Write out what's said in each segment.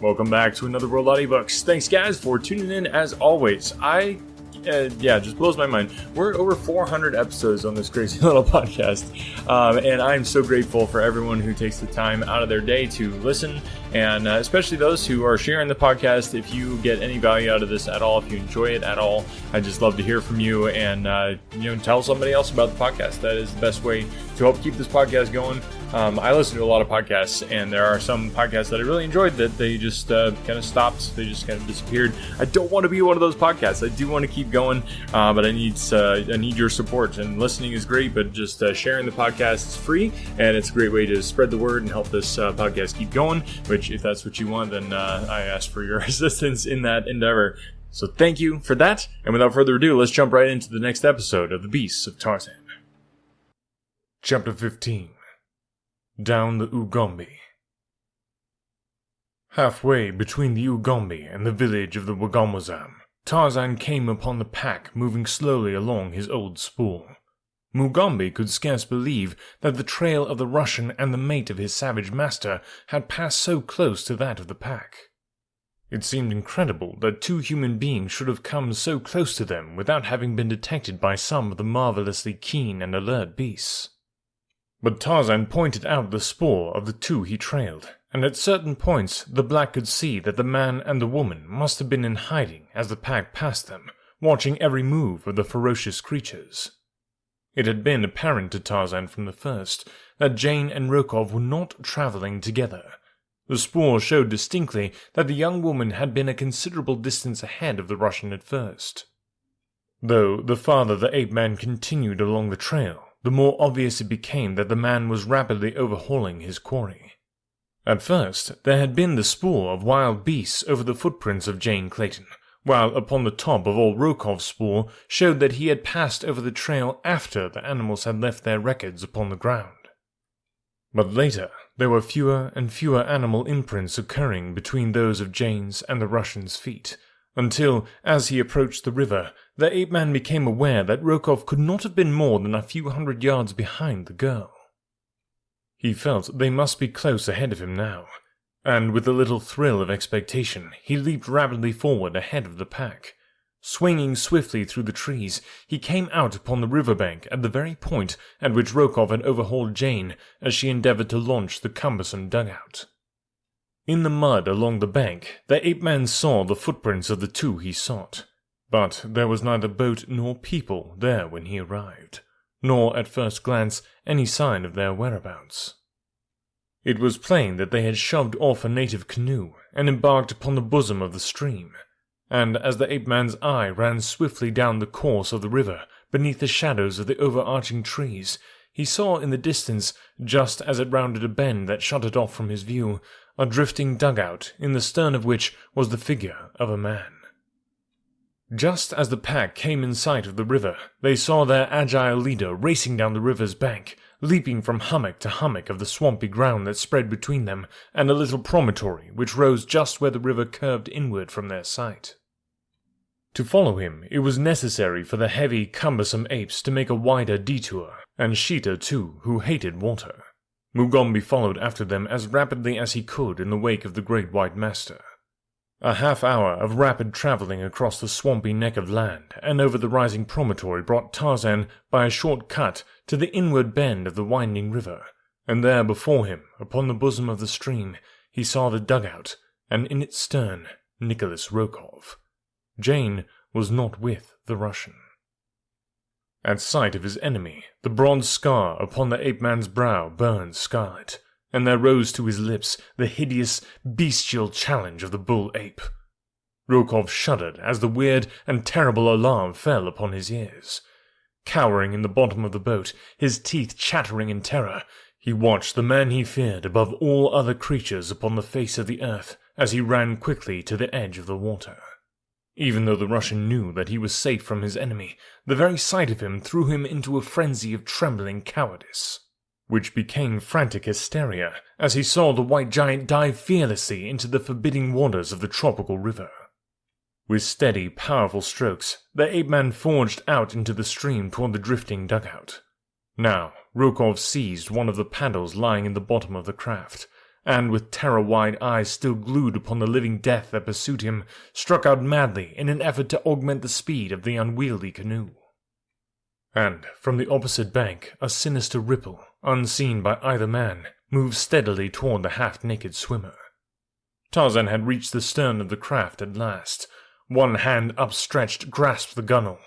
Welcome back to another World Audiobooks. Thanks, guys, for tuning in as always. Just blows my mind. We're at over 400 episodes on this crazy little podcast, and I'm so grateful for everyone who takes the time out of their day to listen, and especially those who are sharing the podcast. If you get any value out of this at all, if you enjoy it at all, I'd just love to hear from you, and tell somebody else about the podcast. That is the best way to help keep this podcast going. I listen to a lot of podcasts, and there are some podcasts that I really enjoyed that they just kind of stopped. They just kind of disappeared. I don't want to be one of those podcasts. I do want to keep going, but I need your support. And listening is great, but just sharing the podcast is free, and it's a great way to spread the word and help this podcast keep going. Which, if that's what you want, then I ask for your assistance in that endeavor. So thank you for that. And without further ado, let's jump right into the next episode of The Beasts of Tarzan. Chapter 15. Down the Ugombe. Halfway between the Ugombe and the village of the Wagomwazam, Tarzan came upon the pack moving slowly along his old spoor. Mugambi could scarce believe that the trail of the Russian and the mate of his savage master had passed so close to that of the pack. It seemed incredible that two human beings should have come so close to them without having been detected by some of the marvelously keen and alert beasts. But Tarzan pointed out the spoor of the two he trailed, and at certain points the black could see that the man and the woman must have been in hiding as the pack passed them, watching every move of the ferocious creatures. It had been apparent to Tarzan from the first that Jane and Rokov were not traveling together. The spoor showed distinctly that the young woman had been a considerable distance ahead of the Russian at first. Though the farther the ape-man continued along the trail, the more obvious it became that the man was rapidly overhauling his quarry. At first, there had been the spoor of wild beasts over the footprints of Jane Clayton, while upon the top of old Rokov's spoor showed that he had passed over the trail after the animals had left their records upon the ground. But later, there were fewer and fewer animal imprints occurring between those of Jane's and the Russian's feet, until, as he approached the river, the ape-man became aware that Rokov could not have been more than a few hundred yards behind the girl. He felt they must be close ahead of him now, and with a little thrill of expectation, he leaped rapidly forward ahead of the pack. Swinging swiftly through the trees, he came out upon the riverbank at the very point at which Rokov had overhauled Jane as she endeavored to launch the cumbersome dugout. In the mud along the bank, the ape-man saw the footprints of the two he sought, but there was neither boat nor people there when he arrived, nor at first glance any sign of their whereabouts. It was plain that they had shoved off a native canoe and embarked upon the bosom of the stream, and as the ape-man's eye ran swiftly down the course of the river beneath the shadows of the overarching trees, he saw in the distance, just as it rounded a bend that shut it off from his view, a drifting dugout in the stern of which was the figure of a man. Just as the pack came in sight of the river, they saw their agile leader racing down the river's bank, leaping from hummock to hummock of the swampy ground that spread between them and a little promontory which rose just where the river curved inward from their sight. To follow him, it was necessary for the heavy, cumbersome apes to make a wider detour, and Sheeta, too, who hated water. Mugambi followed after them as rapidly as he could in the wake of the great white master. A half-hour of rapid travelling across the swampy neck of land and over the rising promontory brought Tarzan, by a short cut, to the inward bend of the winding river, and there before him, upon the bosom of the stream, he saw the dugout, and in its stern, Nicholas Rokov. Jane was not with the Russian. At sight of his enemy, the bronze scar upon the ape-man's brow burned scarlet, and there rose to his lips the hideous, bestial challenge of the bull-ape. Rokov shuddered as the weird and terrible alarm fell upon his ears. Cowering in the bottom of the boat, his teeth chattering in terror, he watched the man he feared above all other creatures upon the face of the earth as he ran quickly to the edge of the water. Even though the Russian knew that he was safe from his enemy, the very sight of him threw him into a frenzy of trembling cowardice, which became frantic hysteria as he saw the white giant dive fearlessly into the forbidding waters of the tropical river. With steady, powerful strokes, the ape-man forged out into the stream toward the drifting dugout. Now, Rokov seized one of the paddles lying in the bottom of the craft, and with terror-wide eyes still glued upon the living death that pursued him, struck out madly in an effort to augment the speed of the unwieldy canoe. And from the opposite bank, a sinister ripple, unseen by either man, moved steadily toward the half-naked swimmer. Tarzan had reached the stern of the craft at last. One hand upstretched grasped the gunwale.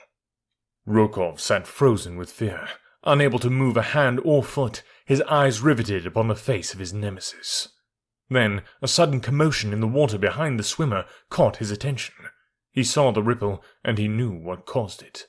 Rokov sat frozen with fear, unable to move a hand or foot, his eyes riveted upon the face of his nemesis. Then, a sudden commotion in the water behind the swimmer caught his attention. He saw the ripple, and he knew what caused it.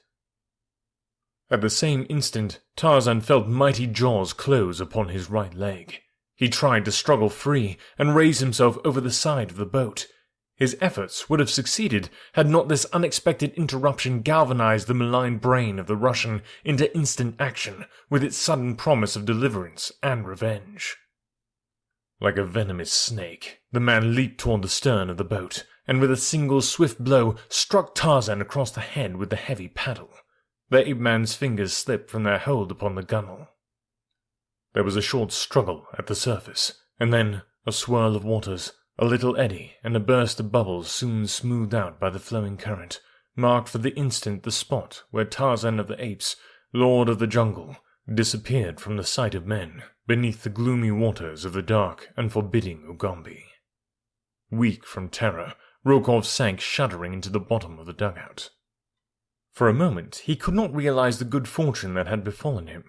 At the same instant, Tarzan felt mighty jaws close upon his right leg. He tried to struggle free and raise himself over the side of the boat. His efforts would have succeeded had not this unexpected interruption galvanized the malign brain of the Russian into instant action with its sudden promise of deliverance and revenge. Like a venomous snake, the man leaped toward the stern of the boat, and with a single swift blow struck Tarzan across the head with the heavy paddle. The ape-man's fingers slipped from their hold upon the gunwale. There was a short struggle at the surface, and then a swirl of waters, a little eddy, and a burst of bubbles soon smoothed out by the flowing current, marked for the instant the spot where Tarzan of the Apes, lord of the jungle, disappeared from the sight of men beneath the gloomy waters of the dark and forbidding Ugambi. Weak from terror, Rokov sank shuddering into the bottom of the dugout. For a moment he could not realize the good fortune that had befallen him.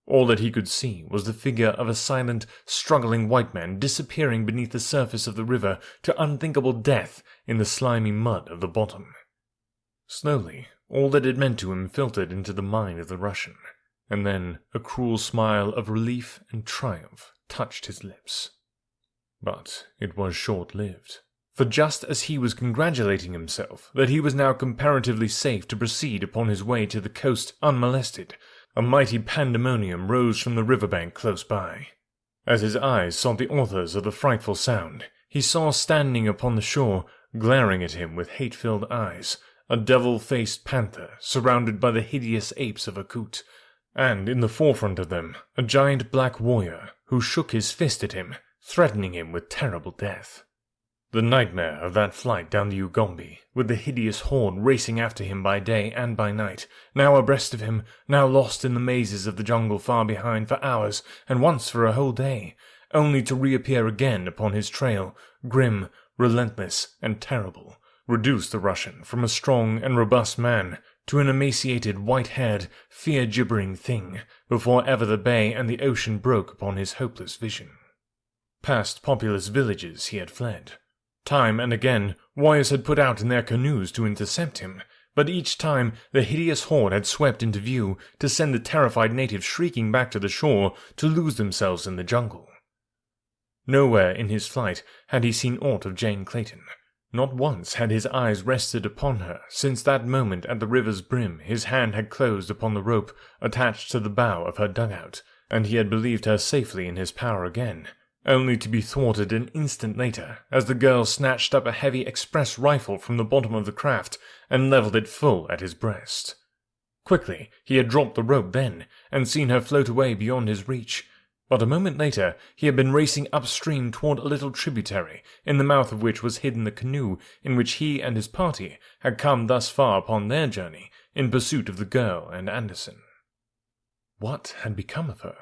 All that he could see was the figure of a silent, struggling white man disappearing beneath the surface of the river to unthinkable death in the slimy mud of the bottom. Slowly, all that it meant to him filtered into the mind of the Russian, and then a cruel smile of relief and triumph touched his lips. But it was short-lived, for just as he was congratulating himself that he was now comparatively safe to proceed upon his way to the coast unmolested, a mighty pandemonium rose from the riverbank close by. As his eyes sought the authors of the frightful sound, he saw standing upon the shore, glaring at him with hate-filled eyes, a devil-faced panther surrounded by the hideous apes of Akut, and in the forefront of them a giant black warrior who shook his fist at him, threatening him with terrible death. The nightmare of that flight down the Ugambi, with the hideous horde racing after him by day and by night, now abreast of him, now lost in the mazes of the jungle far behind for hours, and once for a whole day, only to reappear again upon his trail, grim, relentless, and terrible, reduced the Russian from a strong and robust man to an emaciated, white-haired, fear-gibbering thing, before ever the bay and the ocean broke upon his hopeless vision. Past populous villages he had fled. Time and again, warriors had put out in their canoes to intercept him, but each time the hideous horde had swept into view to send the terrified natives shrieking back to the shore to lose themselves in the jungle. Nowhere in his flight had he seen aught of Jane Clayton. Not once had his eyes rested upon her since that moment at the river's brim his hand had closed upon the rope attached to the bow of her dugout, and he had believed her safely in his power again, only to be thwarted an instant later as the girl snatched up a heavy express rifle from the bottom of the craft and leveled it full at his breast. Quickly he had dropped the rope then, and seen her float away beyond his reach, but a moment later he had been racing upstream toward a little tributary, in the mouth of which was hidden the canoe in which he and his party had come thus far upon their journey in pursuit of the girl and Anderson. What had become of her?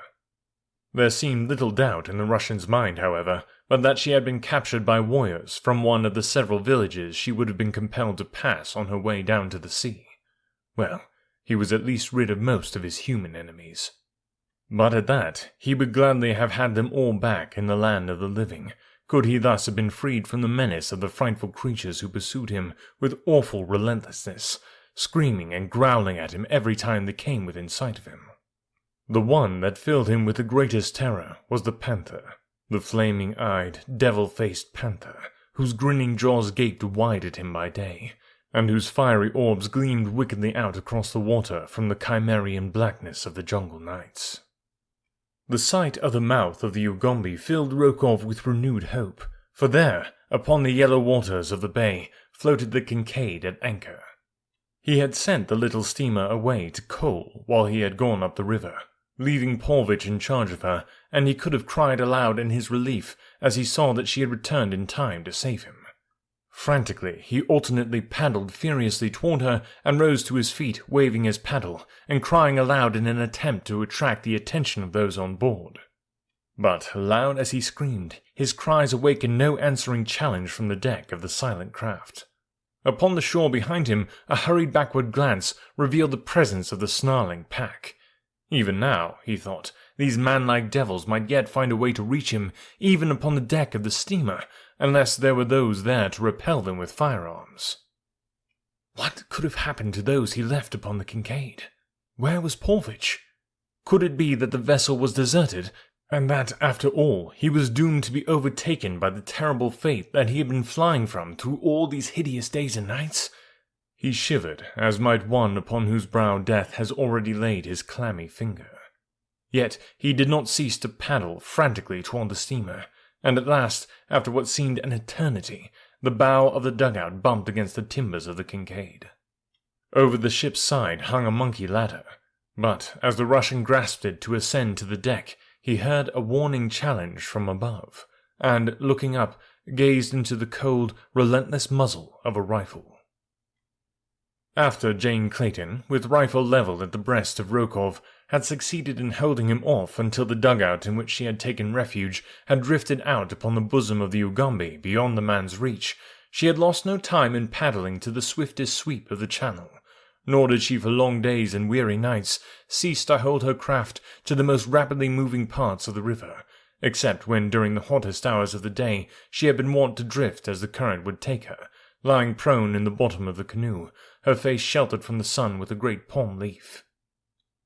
There seemed little doubt in the Russian's mind, however, but that she had been captured by warriors from one of the several villages she would have been compelled to pass on her way down to the sea. Well, he was at least rid of most of his human enemies. But at that, he would gladly have had them all back in the land of the living, could he thus have been freed from the menace of the frightful creatures who pursued him with awful relentlessness, screaming and growling at him every time they came within sight of him. The one that filled him with the greatest terror was the panther, the flaming-eyed, devil-faced panther, whose grinning jaws gaped wide at him by day, and whose fiery orbs gleamed wickedly out across the water from the chimerian blackness of the jungle nights. The sight of the mouth of the Ugambi filled Rokov with renewed hope, for there, upon the yellow waters of the bay, floated the Kincaid at anchor. He had sent the little steamer away to coal while he had gone up the river, leaving Paulvitch in charge of her, and he could have cried aloud in his relief as he saw that she had returned in time to save him. Frantically, he alternately paddled furiously toward her and rose to his feet, waving his paddle, and crying aloud in an attempt to attract the attention of those on board. But, loud as he screamed, his cries awakened no answering challenge from the deck of the silent craft. Upon the shore behind him, a hurried backward glance revealed the presence of the snarling pack. Even now, he thought, these man-like devils might yet find a way to reach him, even upon the deck of the steamer, unless there were those there to repel them with firearms. What could have happened to those he left upon the Kincaid? Where was Paulvitch? Could it be that the vessel was deserted, and that, after all, he was doomed to be overtaken by the terrible fate that he had been flying from through all these hideous days and nights? He shivered, as might one upon whose brow death has already laid his clammy finger. Yet he did not cease to paddle frantically toward the steamer, and at last, after what seemed an eternity, the bow of the dugout bumped against the timbers of the Kincaid. Over the ship's side hung a monkey ladder, but as the Russian grasped it to ascend to the deck, he heard a warning challenge from above, and, looking up, gazed into the cold, relentless muzzle of a rifle. After Jane Clayton, with rifle leveled at the breast of Rokov, had succeeded in holding him off until the dugout in which she had taken refuge had drifted out upon the bosom of the Ugambi beyond the man's reach, she had lost no time in paddling to the swiftest sweep of the channel, nor did she for long days and weary nights cease to hold her craft to the most rapidly moving parts of the river, except when during the hottest hours of the day she had been wont to drift as the current would take her, lying prone in the bottom of the canoe, her face sheltered from the sun with a great palm leaf.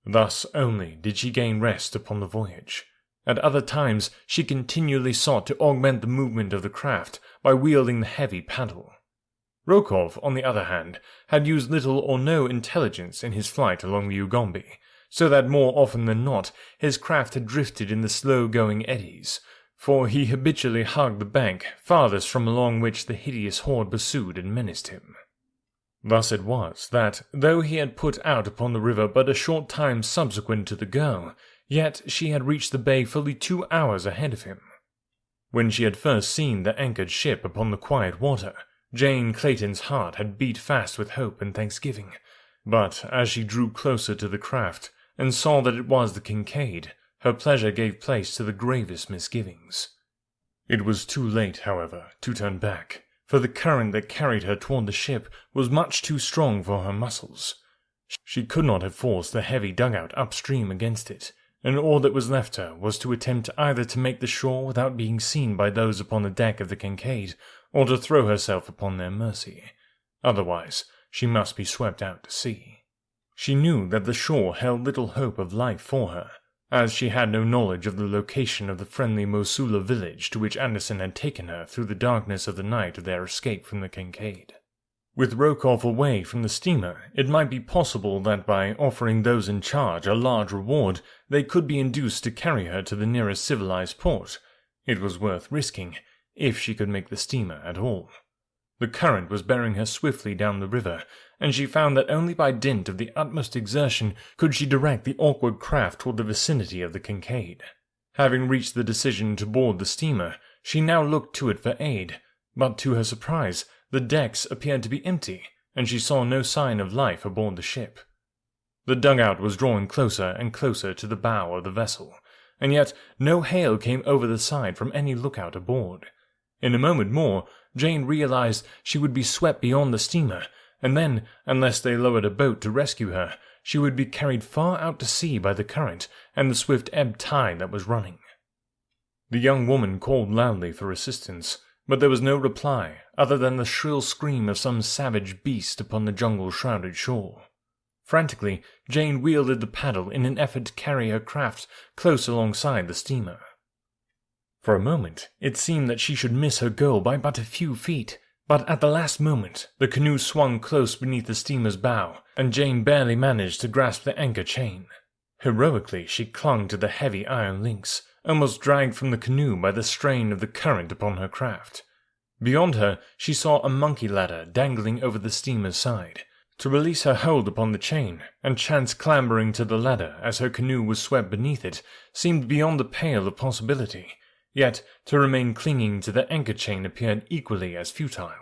Thus only did she gain rest upon the voyage. At other times she continually sought to augment the movement of the craft by wielding the heavy paddle. Rokov, on the other hand, had used little or no intelligence in his flight along the Ugambi, so that more often than not his craft had drifted in the slow-going eddies, for he habitually hugged the bank farthest from along which the hideous horde pursued and menaced him. Thus it was that, though he had put out upon the river but a short time subsequent to the girl, yet she had reached the bay fully 2 hours ahead of him. When she had first seen the anchored ship upon the quiet water, Jane Clayton's heart had beat fast with hope and thanksgiving, but as she drew closer to the craft, and saw that it was the Kincaid, her pleasure gave place to the gravest misgivings. It was too late, however, to turn back, for the current that carried her toward the ship was much too strong for her muscles. She could not have forced the heavy dugout upstream against it, and all that was left her was to attempt either to make the shore without being seen by those upon the deck of the Kincaid, or to throw herself upon their mercy. Otherwise, she must be swept out to sea. She knew that the shore held little hope of life for her, as she had no knowledge of the location of the friendly Mosula village to which Anderson had taken her through the darkness of the night of their escape from the Kincaid. With Rokov away from the steamer, it might be possible that by offering those in charge a large reward, they could be induced to carry her to the nearest civilized port. It was worth risking, if she could make the steamer at all. The current was bearing her swiftly down the river, and she found that only by dint of the utmost exertion could she direct the awkward craft toward the vicinity of the Kincaid. Having reached the decision to board the steamer, she now looked to it for aid, but to her surprise, the decks appeared to be empty, and she saw no sign of life aboard the ship. The dugout was drawing closer and closer to the bow of the vessel, and yet no hail came over the side from any lookout aboard. In a moment more, Jane realized she would be swept beyond the steamer, and then, unless they lowered a boat to rescue her, she would be carried far out to sea by the current and the swift ebb tide that was running. The young woman called loudly for assistance, but there was no reply other than the shrill scream of some savage beast upon the jungle-shrouded shore. Frantically, Jane wielded the paddle in an effort to carry her craft close alongside the steamer. For a moment, it seemed that she should miss her goal by but a few feet, but at the last moment, the canoe swung close beneath the steamer's bow, and Jane barely managed to grasp the anchor chain. Heroically, she clung to the heavy iron links, almost dragged from the canoe by the strain of the current upon her craft. Beyond her, she saw a monkey ladder dangling over the steamer's side. To release her hold upon the chain, and chance clambering to the ladder as her canoe was swept beneath it, seemed beyond the pale of possibility, yet to remain clinging to the anchor chain appeared equally as futile.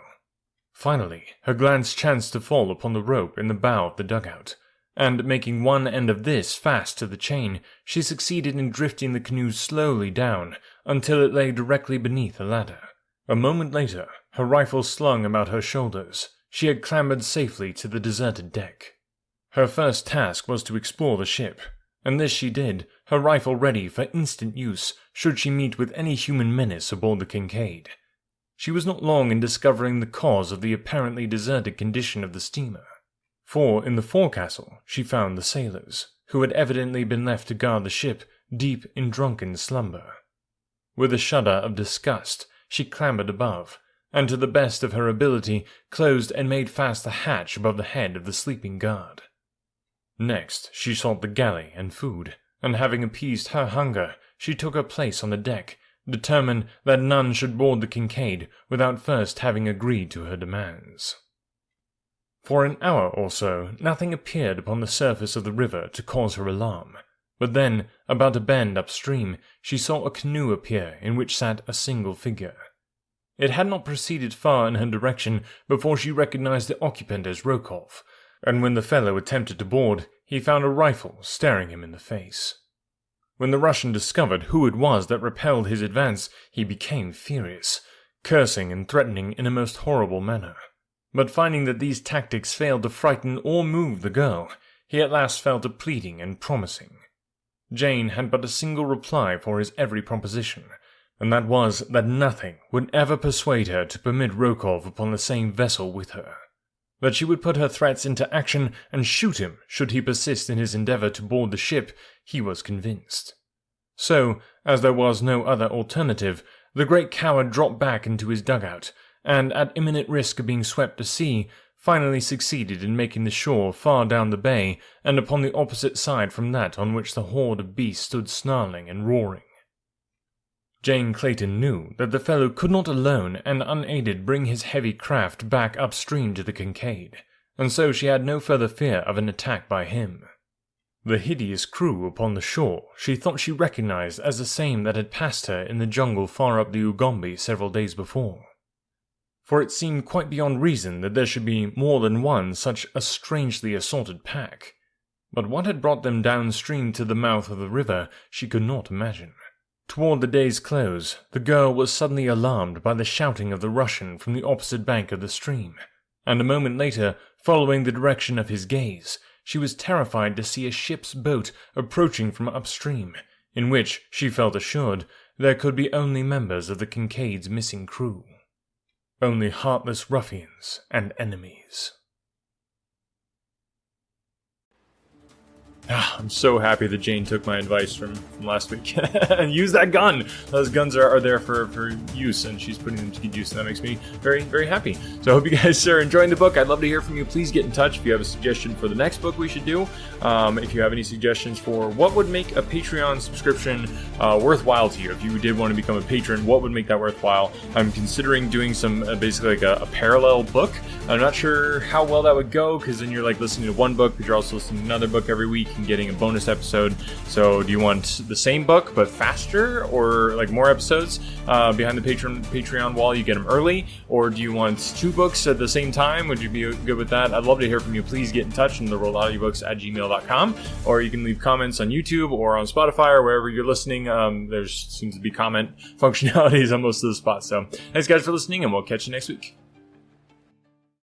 Finally, her glance chanced to fall upon the rope in the bow of the dugout, and making one end of this fast to the chain, she succeeded in drifting the canoe slowly down until it lay directly beneath the ladder. A moment later, her rifle slung about her shoulders, she had clambered safely to the deserted deck. Her first task was to explore the ship, and this she did, her rifle ready for instant use should she meet with any human menace aboard the Kincaid. She was not long in discovering the cause of the apparently deserted condition of the steamer, for in the forecastle she found the sailors, who had evidently been left to guard the ship, deep in drunken slumber. With a shudder of disgust, she clambered above, and to the best of her ability closed and made fast the hatch above the head of the sleeping guard. Next, she sought the galley and food, and having appeased her hunger, she took her place on the deck, determined that none should board the Kincaid without first having agreed to her demands. For an hour or so, nothing appeared upon the surface of the river to cause her alarm, but then, about a bend upstream, she saw a canoe appear in which sat a single figure. It had not proceeded far in her direction before she recognized the occupant as Rokov, and when the fellow attempted to board, he found a rifle staring him in the face. When the Russian discovered who it was that repelled his advance, he became furious, cursing and threatening in a most horrible manner. But finding that these tactics failed to frighten or move the girl, he at last fell to pleading and promising. Jane had but a single reply for his every proposition, and that was that nothing would ever persuade her to permit Rokov upon the same vessel with her. That she would put her threats into action and shoot him should he persist in his endeavor to board the ship, he was convinced. So, as there was no other alternative, the great coward dropped back into his dugout, and at imminent risk of being swept to sea, finally succeeded in making the shore far down the bay and upon the opposite side from that on which the horde of beasts stood snarling and roaring. Jane Clayton knew that the fellow could not alone and unaided bring his heavy craft back upstream to the Kincaid, and so she had no further fear of an attack by him. The hideous crew upon the shore she thought she recognized as the same that had passed her in the jungle far up the Ugombe several days before. For it seemed quite beyond reason that there should be more than one such a strangely assorted pack. But what had brought them downstream to the mouth of the river she could not imagine. Toward the day's close, the girl was suddenly alarmed by the shouting of the Russian from the opposite bank of the stream, and a moment later, following the direction of his gaze, she was terrified to see a ship's boat approaching from upstream, in which, she felt assured, there could be only members of the Kincaid's missing crew. Only heartless ruffians and enemies. I'm so happy that Jane took my advice from last week and used that gun. Those guns are there for use, and she's putting them to good use, and that makes me very, very happy. So I hope you guys are enjoying the book. I'd love to hear from you. Please get in touch if you have a suggestion for the next book we should do. If you have any suggestions for what would make a Patreon subscription worthwhile to you. If you did want to become a patron, what would make that worthwhile? I'm considering doing some basically like a parallel book. I'm not sure how well that would go, because then you're like listening to one book, but you're also listening to another book every week and getting a bonus episode. So do you want the same book but faster, or like more episodes behind the Patreon wall? You get them early, or do you want two books at the same time? Would you be good with that? I'd love to hear from you. Please get in touch on theworldaudiobooks@gmail.com, or you can leave comments on YouTube or on Spotify or wherever you're listening. There seems to be comment functionalities on most of the spots. So thanks guys for listening, and we'll catch you next week.